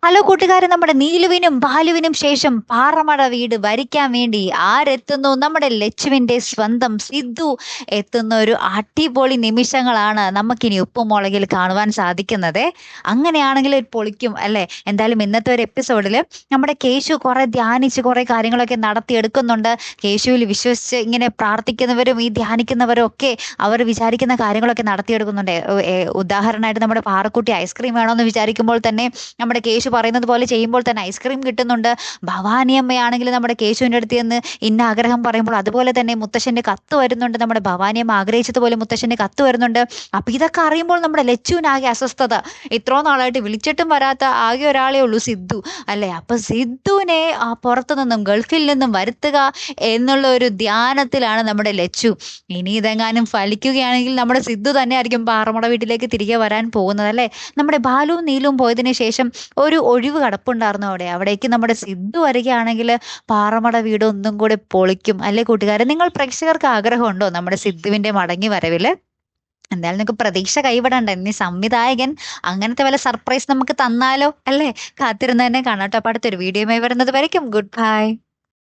Hello കൂട്ടുകാരെ, നമ്മുടെ നീലുവിനും ബാലുവിനും ശേഷം പാറമട വീട് ഭരിക്കാൻ വേണ്ടി ആരെത്തുന്നു? നമ്മുടെ ലച്ചുവിന്റെ സ്വന്തം സിദ്ധു എത്തുന്ന ഒരു അടിപൊളി നിമിഷങ്ങളാണ് നമുക്കിനി ഉപ്പുമുളകിൽ കാണുവാൻ സാധിക്കുന്നത്. അങ്ങനെയാണെങ്കിൽ പൊളിക്കും അല്ലെ? എന്തായാലും ഇന്നത്തെ ഒരു എപ്പിസോഡിൽ നമ്മുടെ കേശു കുറെ ധ്യാനിച്ച് കുറെ കാര്യങ്ങളൊക്കെ നടത്തിയെടുക്കുന്നുണ്ട്. കേശുവിൽ വിശ്വസിച്ച് ഇങ്ങനെ പ്രാർത്ഥിക്കുന്നവരും ഈ ധ്യാനിക്കുന്നവരും ഒക്കെ അവർ വിചാരിക്കുന്ന കാര്യങ്ങളൊക്കെ നടത്തിയെടുക്കുന്നുണ്ട്. ഉദാഹരണമായിട്ട് നമ്മുടെ പാറക്കുട്ടി ഐസ്ക്രീം വേണമെന്ന് വിചാരിക്കുമ്പോൾ തന്നെ നമ്മുടെ കേശു പറയുന്നത് പോലെ ചെയ്യുമ്പോൾ തന്നെ ഐസ്ക്രീം കിട്ടുന്നുണ്ട്. ഭവാനിയമ്മയാണെങ്കിൽ നമ്മുടെ കേശുവിൻ്റെ അടുത്ത് നിന്ന് ഇന്ന ആഗ്രഹം പറയുമ്പോൾ അതുപോലെ തന്നെ മുത്തശ്ശൻ്റെ കത്ത് വരുന്നുണ്ട്. നമ്മുടെ ഭവാനിയമ്മ ആഗ്രഹിച്ചതുപോലെ മുത്തശ്ശൻ്റെ കത്ത് വരുന്നുണ്ട്. അപ്പൊ ഇതൊക്കെ അറിയുമ്പോൾ നമ്മുടെ ലച്ചുവിനാകെ അസ്വസ്ഥത. ഇത്രയും നാളായിട്ട് വിളിച്ചിട്ടും വരാത്ത ആകെ ഒരാളേ ഉള്ളൂ, സിദ്ധു അല്ലെ? അപ്പൊ സിദ്ധുവിനെ ആ പുറത്തു നിന്നും ഗൾഫിൽ നിന്നും വരുത്തുക എന്നുള്ള ഒരു ധ്യാനത്തിലാണ് നമ്മുടെ ലച്ചു. ഇനി ഇതെങ്ങാനും ഫലിക്കുകയാണെങ്കിൽ നമ്മുടെ സിദ്ധു തന്നെ ആയിരിക്കും പാറമട വീട്ടിലേക്ക് തിരികെ വരാൻ പോകുന്നത് അല്ലെ? നമ്മുടെ ബാലുവും നീലും പോയതിനു ശേഷം ഒരു ഒഴിവ് കിടപ്പുണ്ടായിരുന്നു അവിടേക്ക് നമ്മുടെ സിദ്ധു വരികയാണെങ്കിൽ പാറമട വീട് ഒന്നും കൂടെ പൊളിക്കും അല്ലേ കൂട്ടുകാരെ? നിങ്ങൾ പ്രേക്ഷകർക്ക് ആഗ്രഹമുണ്ടോ നമ്മുടെ സിദ്ധുവിന്റെ മടങ്ങി വരവില്? എന്തായാലും നിങ്ങൾക്ക് പ്രതീക്ഷ കൈവിടണ്ട. ഇനി സംവിധായകൻ അങ്ങനത്തെ വല്ല സർപ്രൈസ് നമുക്ക് തന്നാലോ അല്ലേ? കാത്തിരുന്ന് തന്നെ കാണാട്ടോ. അപ്പൊ അടുത്തൊരു വീഡിയോയുമായി വരുന്നത് വരയ്ക്കും ഗുഡ് ബൈ.